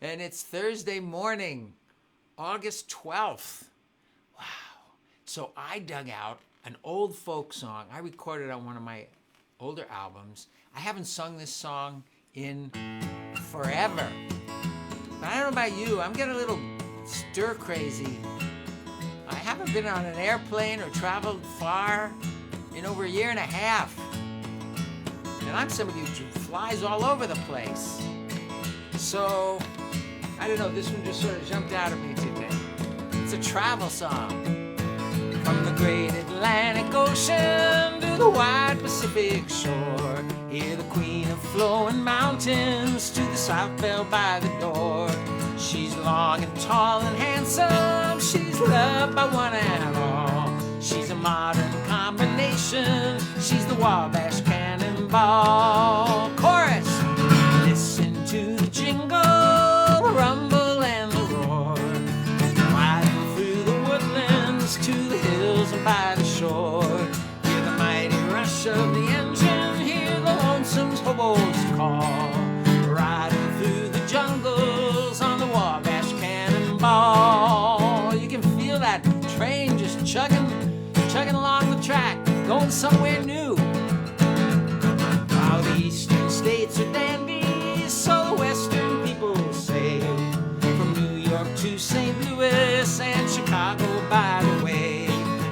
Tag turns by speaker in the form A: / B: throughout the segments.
A: And it's Thursday morning, August 12th. Wow. So I dug out an old folk song I recorded on one of my older albums. I haven't sung this song in forever. But I don't know about you, I'm getting a little stir crazy. I haven't been on an airplane or traveled far in over a year and a half. And I'm somebody who flies all over the place. So, I don't know, this one just sort of jumped out at me today. It's a travel song. From the great Atlantic Ocean to the wide Pacific shore, hear the queen of flowing mountains to the south bell by the door. She's long and tall and handsome, she's loved by one and all. She's a modern combination, she's the Wabash Cannonball. Chorus! Listen to the jingle, the rumble and the roar, riding through the woodlands to the hills and by the shore. Hear the mighty rush of the engine, hear the lonesome hobo's call, riding through the jungles on the Wabash Cannonball. You can feel that train just chugging along the track, going somewhere new. While the eastern states are dandies, so the western people say, from New York to St. Louis and Chicago by the way,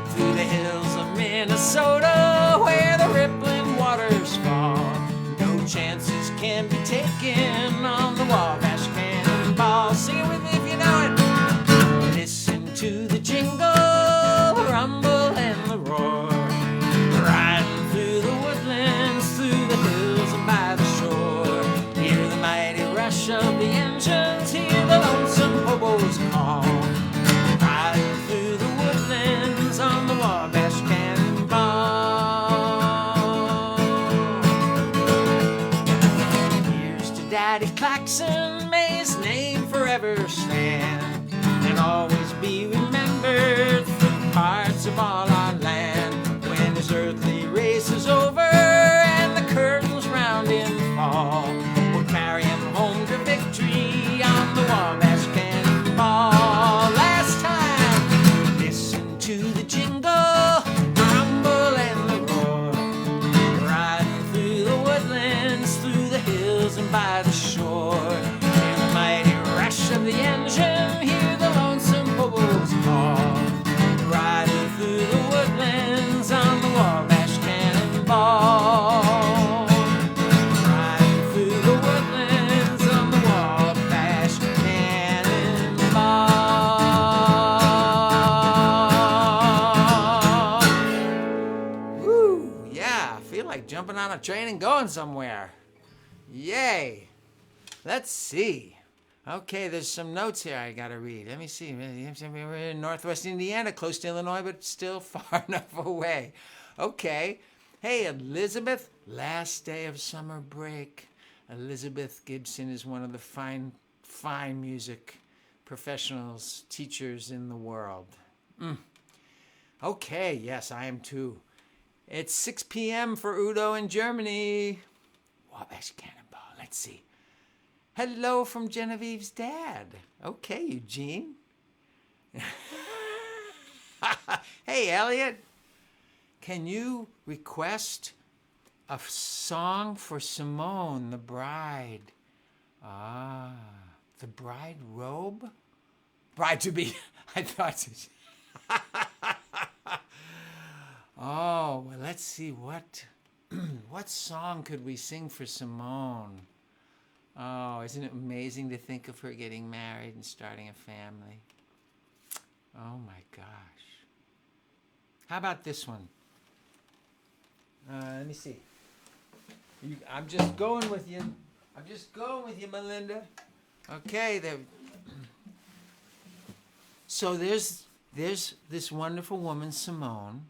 A: through the hills of Minnesota where the rippling waters fall. No chances can be taken on the Wabash Cannonball. Sing it with me if you know it. Listen to the jingle, the rumble and the roar, riding through the woodlands, through the hills and by the shore. Hear the mighty rush of the engines, hear the lonesome hobo's call, riding through the woodlands on the Wabash Cannonball. Here's to Daddy Claxon, may his name forever stand, and always be remembered through parts of all our land. When his earthly race is over and the curtains round him fall, we'll carry him home to victory on the Wabash Cannonball. Last time, listen to the jingle, the rumble and the roar, riding through the woodlands, through the hills and by the shore. Hear the mighty rush of the engine, hear the lonesome hobo's call, riding through the woodlands on the Wabash Cannonball. Riding through the woodlands on the Wabash Cannonball. Woo, yeah, I feel like jumping on a train and going somewhere. Yay. Let's see. Okay, there's some notes here I gotta read. Let me see. We're in Northwest Indiana, close to Illinois, but still far enough away. Okay. Hey, Elizabeth, last day of summer break. Elizabeth Gibson is one of the fine music professionals, teachers in the world. Okay, yes, I am too. It's 6 p.m. for Udo in Germany. Wabash Cannonball, let's see. Hello from Genevieve's dad. Okay, Eugene. Hey, Elliot. Can you request a song for Simone, the bride? Ah, the bride robe? Bride to be. I thought. Oh, well, let's see what song could we sing for Simone? Oh, isn't it amazing to think of her getting married and starting a family? Oh my gosh. How about this one? Let me see. I'm just going with you. Melinda. Okay. So there's this wonderful woman, Simone,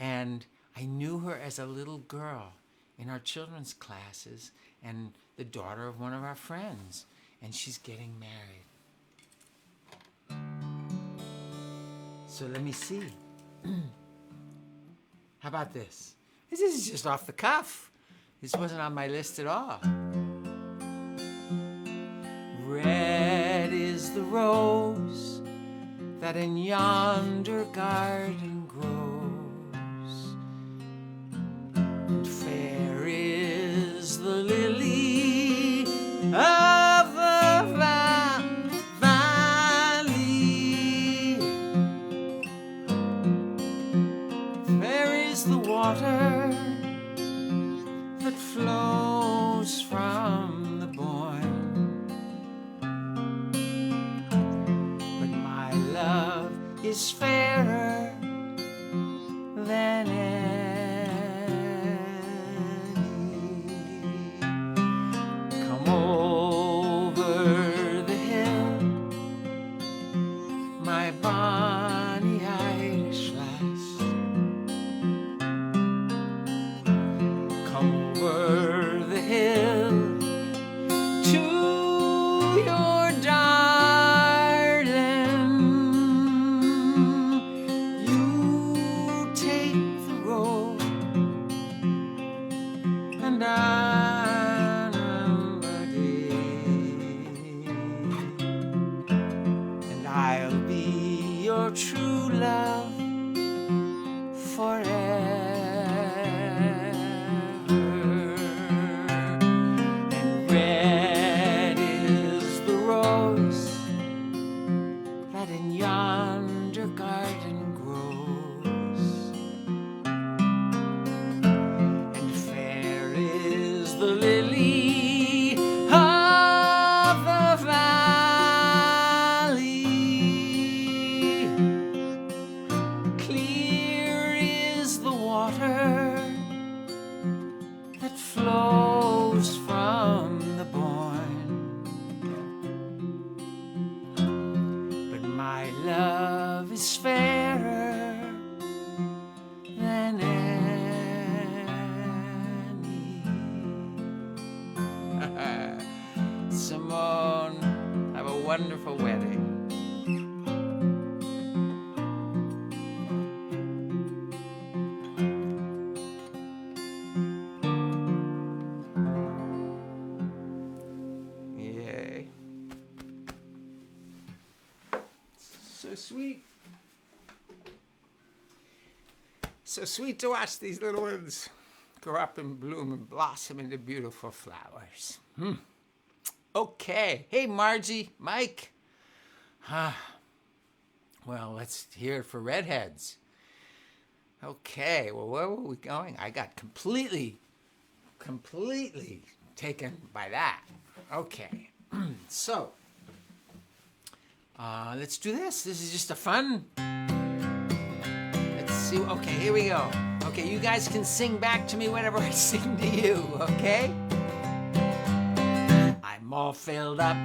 A: and I knew her as a little girl in our children's classes, and the daughter of one of our friends, and she's getting married. So let me see. How about this? This is just off the cuff. This wasn't on my list at all. Red rose that in yonder garden grows. And fair is the lily of the valley. Fair is the water that flows from the Boyne. But my love is fairer than any. Come over the hill, my bonny Irish lass. Come over the hill to your darling. You take the road and I number and I'll be your true love forever. And red is the rose that in yonder garden grows. And fair is the lily of the valley. Clear is the water that flows from the Boyne. But my love is fairer than any. Simone, have a wonderful wedding. Yay. So sweet. So sweet to watch these little ones grow up and bloom and blossom into beautiful flowers. Okay. Hey, Margie, Mike. Well, let's hear it for redheads. Okay. Well, where were we going? I got completely taken by that. Okay. So, let's do this. This is just a fun. Let's see. Okay, here we go. Okay, you guys can sing back to me whenever I sing to you, okay? I'm all filled up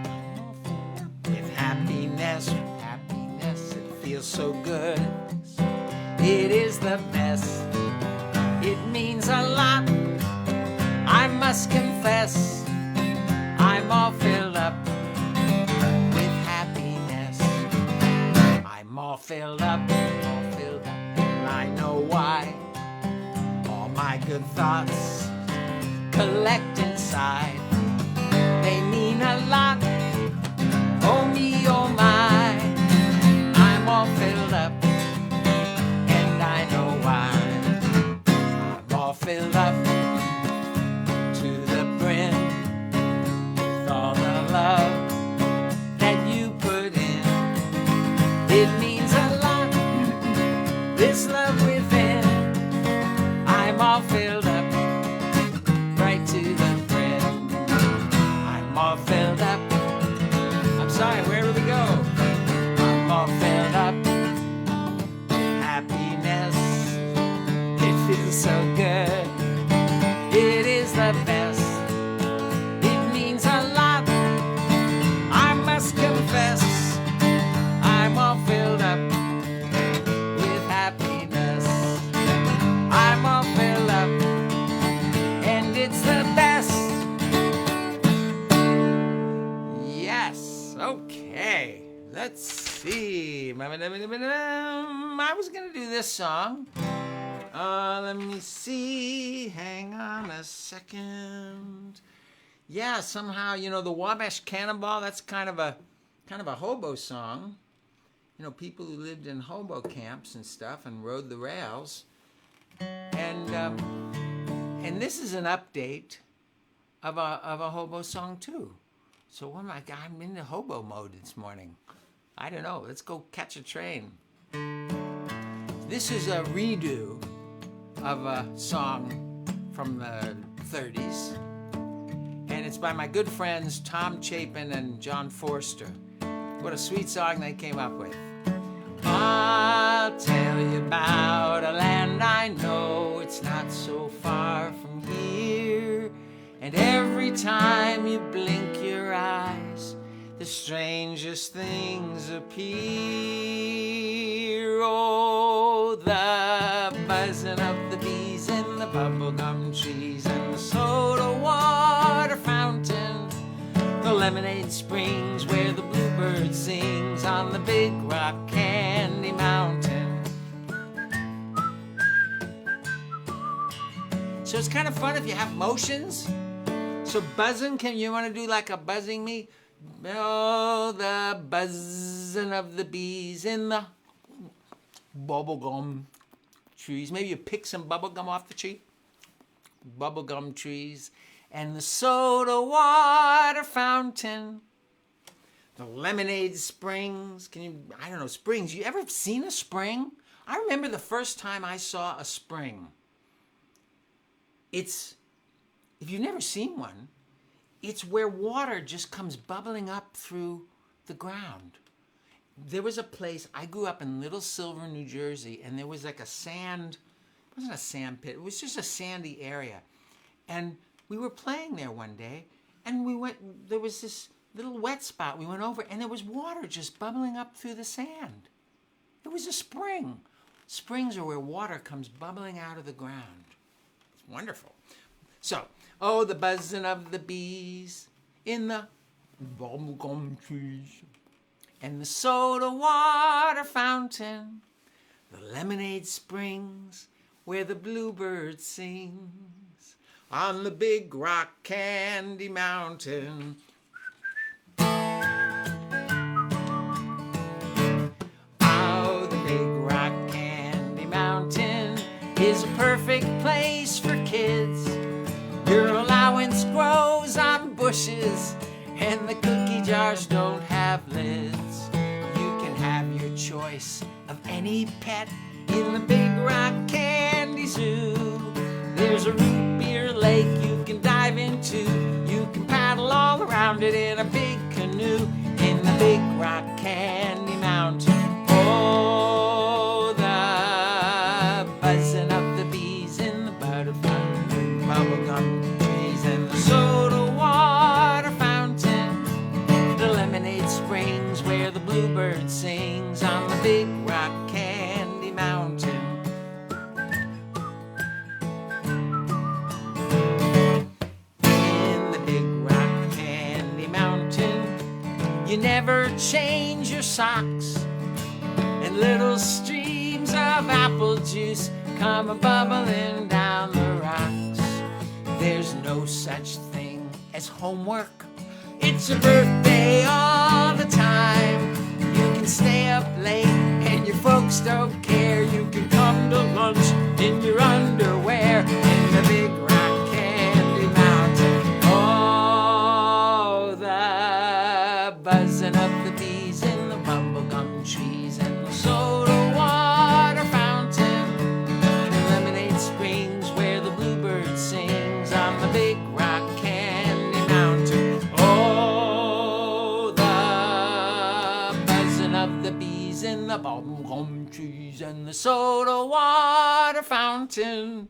A: with happiness. Happiness, it feels so good. It is the best. It means a lot. I must confess, I'm all filled up with happiness. I'm all filled up, and I know why. All my good thoughts collect inside. They mean a lot, oh me, oh my. I'm all filled up, and I know why. I'm all filled up to the brim with all the love that you put in. It means a lot, this love within. I'm all filled up right to the brim. I'm all filled up. I'm sorry, where do we go? I'm all filled up. Happiness, it feels so good. It is the best. It means a lot. I must confess, I'm all filled up with happiness. I'm all filled up, and it's the best. Yes. Okay. Let's see. I was gonna do this song. Let me see. Hang on a second. Yeah, somehow, the Wabash Cannonball, that's kind of a kind of a hobo song. You know, people who lived in hobo camps and stuff and rode the rails. And this is an update of a hobo song too. So I'm in the hobo mode this morning. I don't know. Let's go catch a train. This is a redo of a song from the 30s. And it's by my good friends Tom Chapin and John Forster. What a sweet song they came up with. I'll tell you about a land I know. It's not so far from here. And every time you blink your eyes, the strangest things appear. Oh, the buzzing of the bees in the bubblegum trees and the soda water fountain, the lemonade springs where the bluebird sings on the big rock candy mountain. So it's kind of fun if you have motions. So buzzing, you want to do like a buzzing me? Oh, the buzzing of the bees in the bubblegum trees. Maybe you pick some bubblegum off the tree. Bubblegum trees. And the soda water fountain. The lemonade springs. Springs. You ever seen a spring? I remember the first time I saw a spring. If you've never seen one, it's where water just comes bubbling up through the ground. There was a place, I grew up in Little Silver, New Jersey, and there was like it wasn't a sand pit, it was just a sandy area. And we were playing there one day, and there was this little wet spot we went over, and there was water just bubbling up through the sand. It was a spring. Springs are where water comes bubbling out of the ground. It's wonderful. So, oh, the buzzing of the bees in the bubblegum trees and the soda water fountain, the lemonade springs where the bluebird sings on the big rock candy mountain. Oh, the big rock candy mountain is a perfect place for kids. Your allowance grows on bushes, and the cookie jars don't have lids. You can have your choice of any pet in the Big Rock Candy Zoo. There's a root beer lake you can dive into. You can paddle all around it in a big canoe in the Big Rock Candy Mountain. Oh, the buzzing of the bees in the butterfly bubblegum trees and the soda water fountain, the lemonade springs where the bluebird sings on the Big Rock Candy Mountain. In the Big Rock Candy Mountain, you never change your socks, and little streams of apple juice come a-bubbling down the rocks. There's no such thing as homework. It's a birthday all the time. You can stay up late and your folks don't care. You can come to lunch in your underwear in the Big Rock Candy Mountain. Oh, the buzzing of the bees in the bubblegum trees and the soda water fountain, the lemonade springs where the bluebird sings on the Big Rock Candy Mountain. Oh, the buzzing of the bees in the bubblegum trees and the soda water fountain,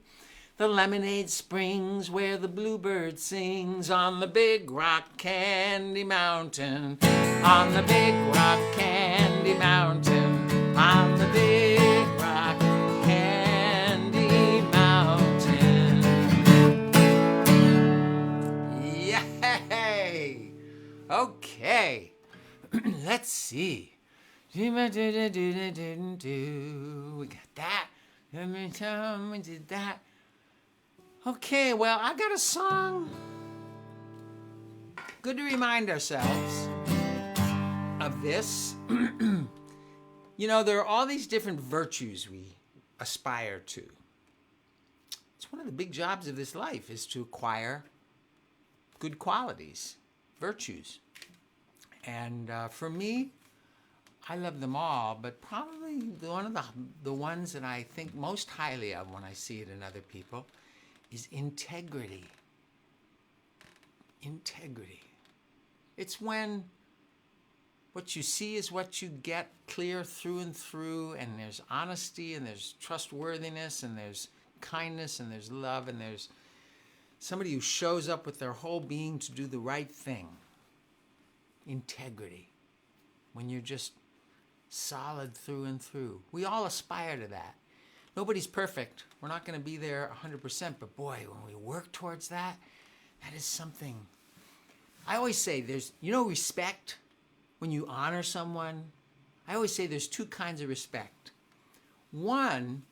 A: the lemonade springs where the bluebird sings on the Big Rock Candy Mountain, on the Big Rock Candy Mountain, on the Big Rock Candy Mountain. Yay! Okay, let's see. We got that. We did that. Okay, well, I got a song. Good to remind ourselves of this, there are all these different virtues we aspire to. It's one of the big jobs of this life is to acquire good qualities, virtues. And for me, I love them all, but probably one of the ones that I think most highly of when I see it in other people is integrity. Integrity. It's when what you see is what you get, clear through and through, and there's honesty, and there's trustworthiness, and there's kindness, and there's love, and there's somebody who shows up with their whole being to do the right thing. Integrity. When you're just solid through and through. We all aspire to that. Nobody's perfect. We're not going to be there 100%, but boy, when we work towards that, that is something. I always say there's, respect, when you honor someone, I always say there's two kinds of respect. One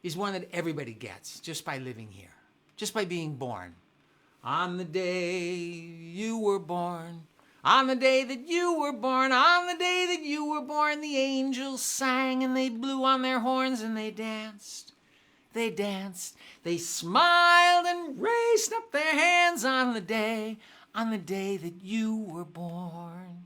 A: is one that everybody gets just by living here, just by being born. On the day you were born, on the day that you were born, on the day that you were born, the angels sang and they blew on their horns and they danced. They danced, they smiled and raised up their hands on the day that you were born.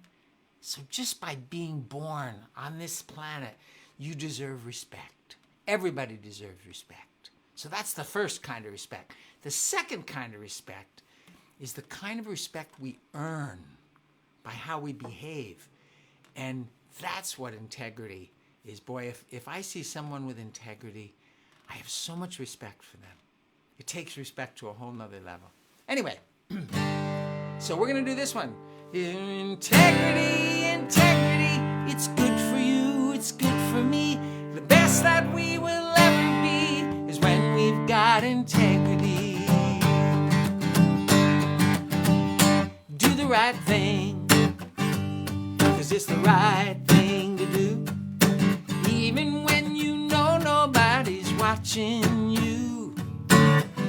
A: So just by being born on this planet, you deserve respect. Everybody deserves respect. So that's the first kind of respect. The second kind of respect is the kind of respect we earn by how we behave. And that's what integrity is. Boy, if I see someone with integrity, I have so much respect for them. It takes respect to a whole nother level. Anyway, so we're going to do this one. Integrity, integrity, it's good for you, it's good for me. The best that we will ever be is when we've got integrity. Do the right thing, 'cause it's the right thing to do. Even when you know nobody's watching you.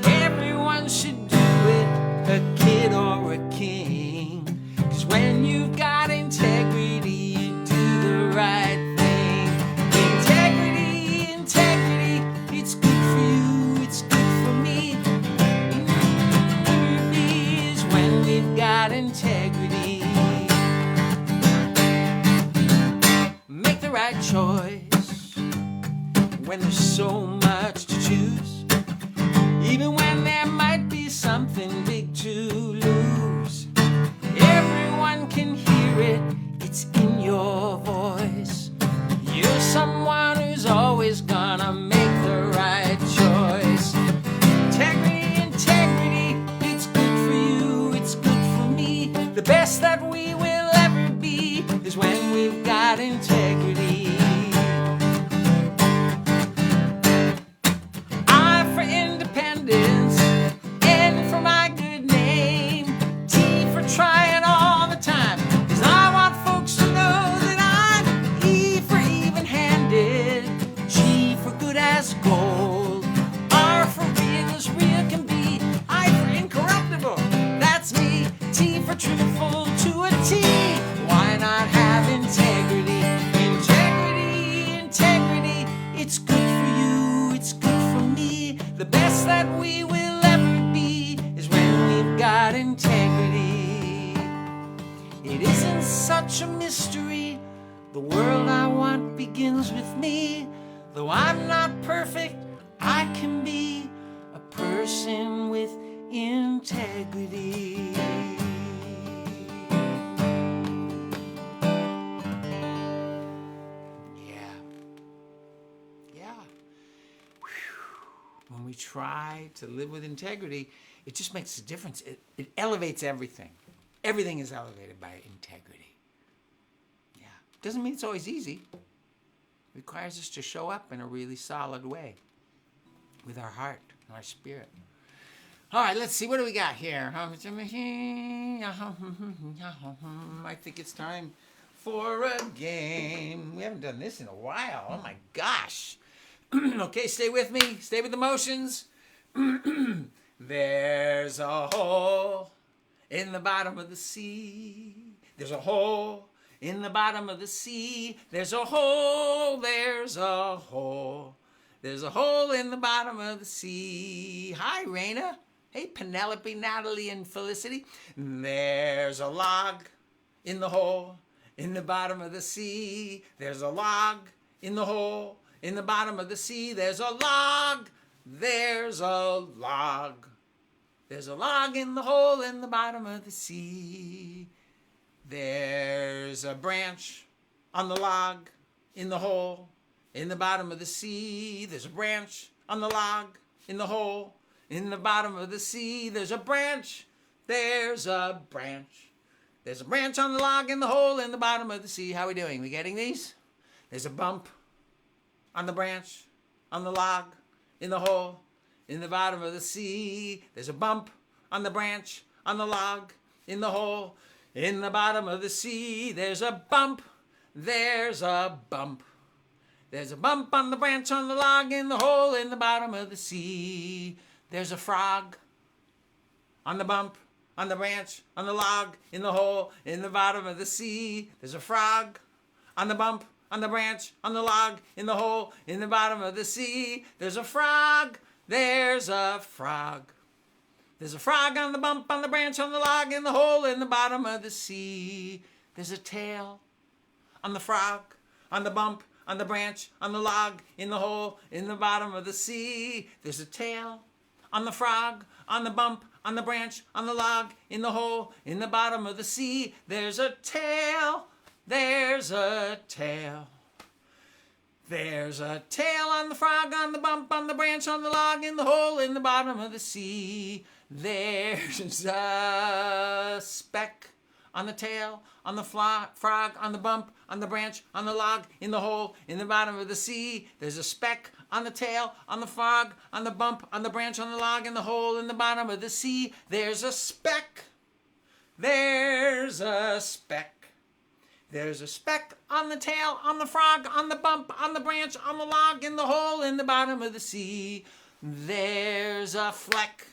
A: Everyone should do it, a kid or a king. 'Cause when you've got integrity, you do the right thing. Integrity, integrity, it's good for you, it's good for me. Integrity is when we've got integrity. Make the right choice when there's so much to choose. Even when there might be something big to lose. Everyone can hear it, it's in your voice. You're someone who's always gonna make the right choice. Integrity, integrity, it's good for you, it's good for me. The best that we will ever be is when we've got integrity. I for independence, N for my good name, T for trying all the time, 'cause I want folks to know that I'm E for even-handed, G for good as gold, R for real as real can be, I for incorruptible, that's me, T for truthful to a T. Why not have integrity? Integrity, integrity, it's good for you, it's good for me. The best that we will ever be is when we've got integrity. It isn't such a mystery. The world I want begins with me. Though I'm not perfect, I can be a person with integrity. When we try to live with integrity, it just makes a difference. It elevates everything. Everything is elevated by integrity. Yeah. Doesn't mean it's always easy. It requires us to show up in a really solid way with our heart and our spirit. All right, let's see. What do we got here? I think it's time for a game. We haven't done this in a while. Oh, my gosh. Okay, stay with me. Stay with the motions. There's a hole in the bottom of the sea. There's a hole In the bottom of the sea, there's a hole, there's a hole. There's a hole in the bottom of the sea. Hi, Raina. Hey, Penelope, Natalie, and Felicity. There's a log in the hole in the bottom of the sea. There's a log in the hole in the bottom of the sea. There's a log. There's a log. There's a log in the hole in the bottom of the sea. There's a branch on the log in the hole in the bottom of the sea. There's a branch on the log in the hole in the bottom of the sea. There's a branch. There's a branch. There's a branch on the log in the hole in the bottom of the sea. How are we doing? We getting these? There's a bump on the branch, on the log, in the hole, in the bottom of the sea. There's a bump on the branch, on the log, in the hole, in the bottom of the sea. There's a bump. There's a bump. There's a bump on the branch, on the log, in the hole, in the bottom of the sea. There's a frog on the bump, on the branch, on the log, in the hole, in the bottom of the sea. There's a frog on the bump, on the branch, on the log, in the hole, in the bottom of the sea. There's a frog. There's a frog. There's a frog on the bump, on the branch, on the log, in the hole, in the bottom of the sea. There's a tail on the frog, on the bump, on the branch, on the log, in the hole, in the bottom of the sea. There's a tail on the frog, on the bump, on the branch, on the log, in the hole, in the bottom of the sea. There's a tail. There's a tail. There's a tail on the frog, on the bump, on the branch, on the log, in the hole, in the bottom of the sea. There's a speck on the tail, on the frog, on the bump, on the branch, on the log, in the hole, in the bottom of the sea. There's a speck on the tail, on the frog, on the bump, on the branch, on the log, in the hole, in the bottom of the sea. There's a speck. There's a speck. There's a speck on the tail, on the frog, on the bump, on the branch, on the log, in the hole, in the bottom of the sea. There's a fleck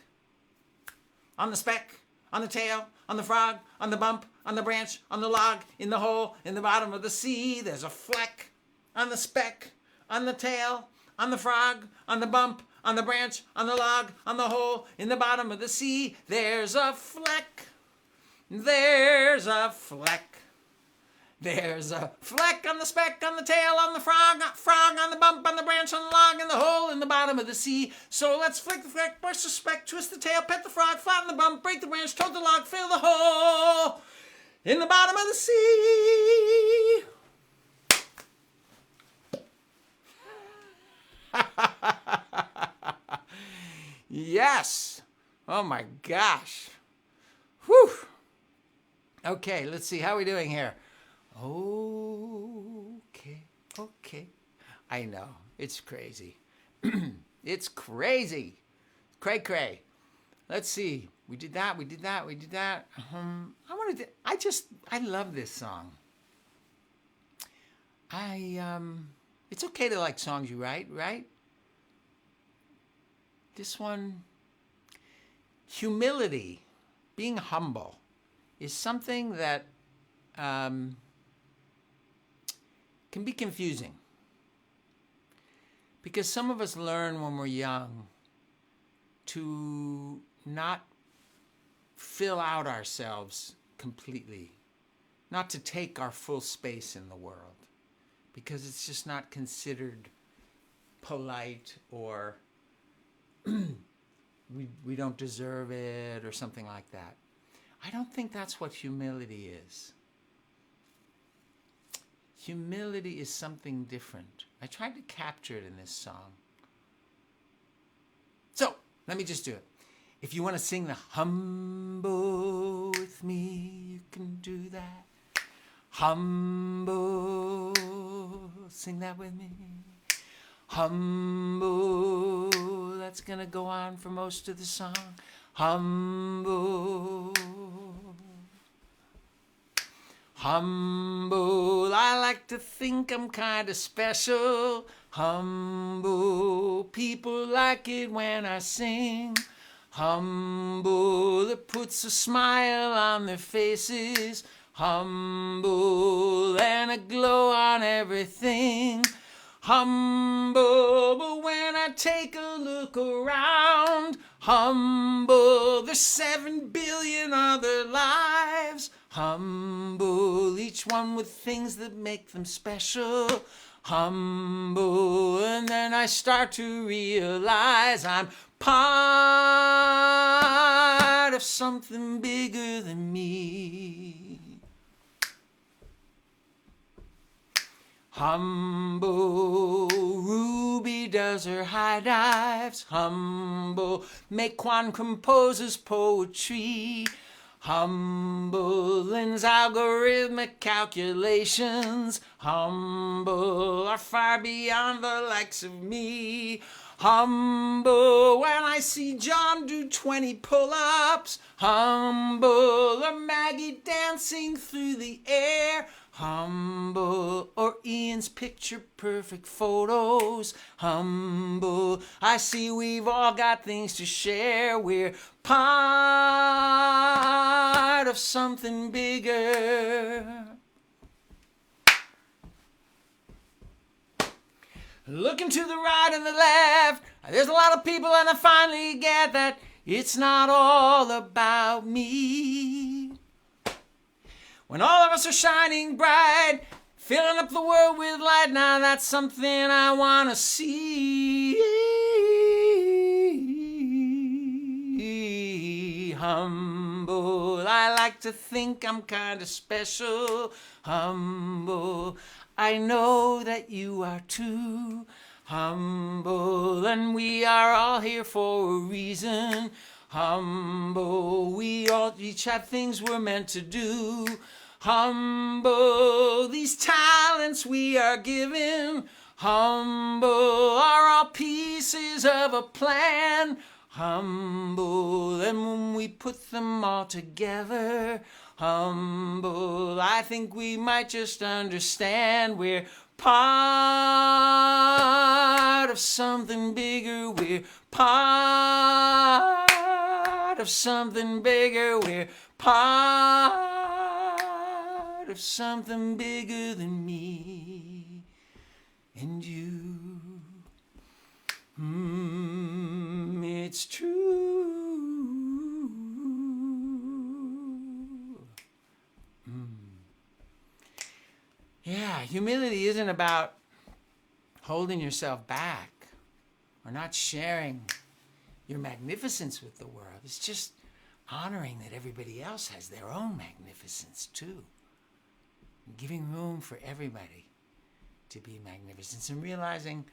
A: on the speck, on the tail, on the frog, on the bump, on the branch, on the log, in the hole, in the bottom of the sea. There's a fleck on the speck, on the tail, on the frog, on the bump, on the branch, on the log, on the hole, in the bottom of the sea. There's a fleck. There's a fleck. There's a fleck on the speck, on the tail, on the frog on the bump, on the branch, on the log, in the hole, in the bottom of the sea. So let's flick the fleck, brush the speck, twist the tail, pet the frog, flatten the bump, break the branch, toad the log, fill the hole in the bottom of the sea. Yes. Oh my gosh. Whew. Okay, let's see. How are we doing here? Okay. I know. It's crazy. It's crazy. Cray. Let's see. We did that. I love this song. It's okay to like songs you write, right? This one, humility, being humble, is something that can be confusing, because some of us learn when we're young to not fill out ourselves completely, not to take our full space in the world, because it's just not considered polite, or we don't deserve it, or something like that. I don't think that's what humility is. Humility is something different. I tried to capture it in this song. So, let me just do it. If you want to sing the humble with me, you can do that. Humble, sing that with me. Humble, that's gonna go on for most of the song. Humble. Humble, I like to think I'm kinda special. Humble, people like it when I sing. Humble, it puts a smile on their faces. humble and a glow on everything. Humble, but when I take a look around, humble, there's 7 billion other lives. Humble, each one with things that make them special. Humble, and then I start to realize I'm part of something bigger than me. Humble, Ruby does her high dives. Humble, Mequan composes poetry. Humble, Lynn's algorithmic calculations. Humble, are far beyond the likes of me. Humble, when I see John do 20 pull-ups. Humble, or Maggie dancing through the air. Humble, or Ian's picture-perfect photos. Humble, I see we've all got things to share. We're part of something bigger. Looking to the right and the left, there's a lot of people, and I finally get that it's not all about me. When all of us are shining bright, filling up the world with light, now that's something I want to see. Humble, I like to think I'm kind of special. Humble, I know that you are too. Humble, and we are all here for a reason. Humble, we all each have things we're meant to do. Humble, these talents we are given. Humble, are all pieces of a plan. Humble, and when we put them all together, humble, I think we might just understand we're part of something bigger. We're part of something bigger. We're part of something bigger than me and you. It's true. Yeah, humility isn't about holding yourself back or not sharing your magnificence with the world. It's just honoring that everybody else has their own magnificence too. Giving room for everybody to be magnificent and realizing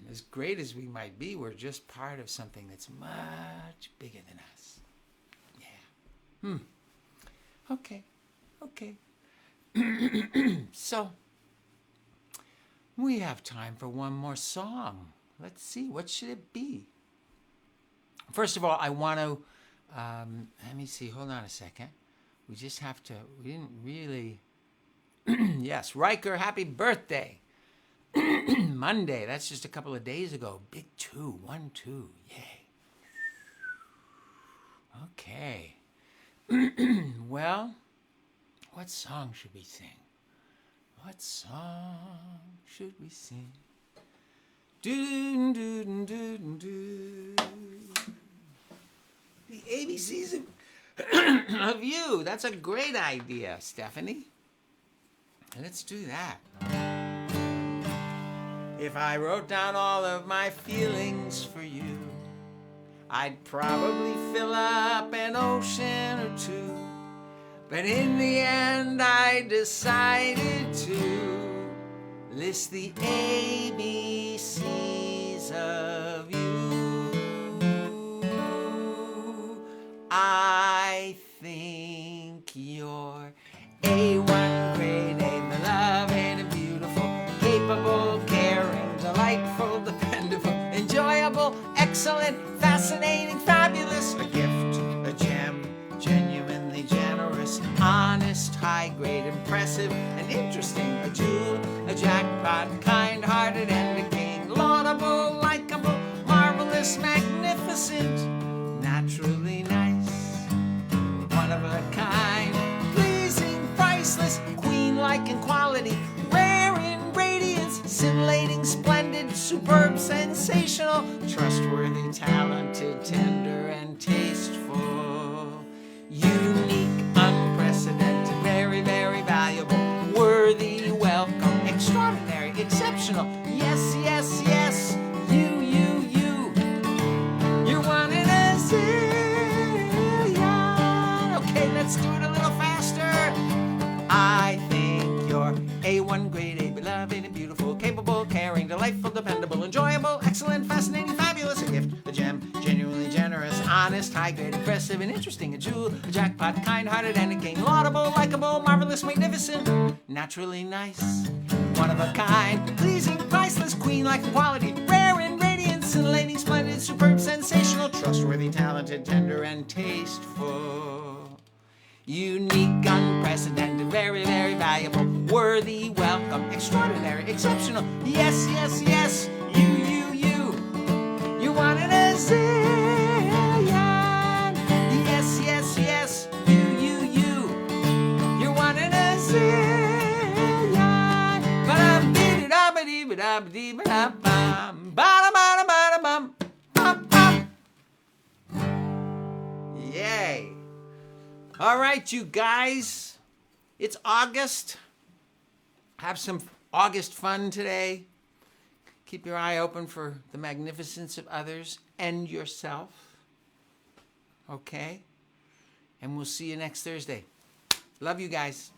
A: as great as we might be, we're just part of something that's much bigger than us. Yeah. Okay. So, we have time for one more song. Let's see, what should it be? First of all, I want to, let me see, hold on a second. We just have to, we didn't really, yes, Riker, happy birthday. Monday, that's just a couple of days ago. Big 2, 1, 2, yay. Okay. Well, what song should we sing? What song should we sing? Do-do-do-do-do-do. The ABCs of You. That's a great idea, Stephanie. Let's do that. If I wrote down all of my feelings for you, I'd probably fill up an ocean or two. But in the end, I decided to list the ABCs of you. I think you're A1, grade A, beloved and beautiful, capable, caring, delightful, dependable, enjoyable, excellent, fascinating, fabulous, a gift, a gem, genuinely generous, honest, high grade, impressive, and interesting, a jewel, a jackpot, kind-hearted, and a king, laudable, likable, marvelous, magnificent, naturally nice, one of a kind. Please like in quality, rare in radiance, scintillating, splendid, superb, sensational, trustworthy, talented, tender, and tasteful, unique, unprecedented, very, very valuable, worthy, welcome, extraordinary, exceptional, yes, yes, yes, you. You're one in a zillion. Okay, let's do it a little faster. I think you're A1, grade A, beloved and beautiful, capable, caring, delightful, dependable, enjoyable, excellent, fascinating, fabulous, a gift, a gem, genuinely generous, honest, high grade, impressive, and interesting, a jewel, a jackpot, kind-hearted, and a king, laudable, likable, marvelous, magnificent, naturally nice, one of a kind, pleasing, priceless, queen-like quality, rare in radiance, scintillating, splendid, superb, sensational, trustworthy, talented, tender, and tasteful. Unique, unprecedented, very, very valuable, worthy, welcome, extraordinary, exceptional, yes, yes, yes, you. You one in a zillion, yes, yes, yes, you. You're one in a zillion, ba-dum-dee-dee-da-ba-dee-ba-dee-ba-dum, ba-dum-ba-dum-ba-dum-bum, bum. Yay. All right, you guys, it's August. Have some August fun today. Keep your eye open for the magnificence of others and yourself. Okay? And we'll see you next Thursday. Love you guys.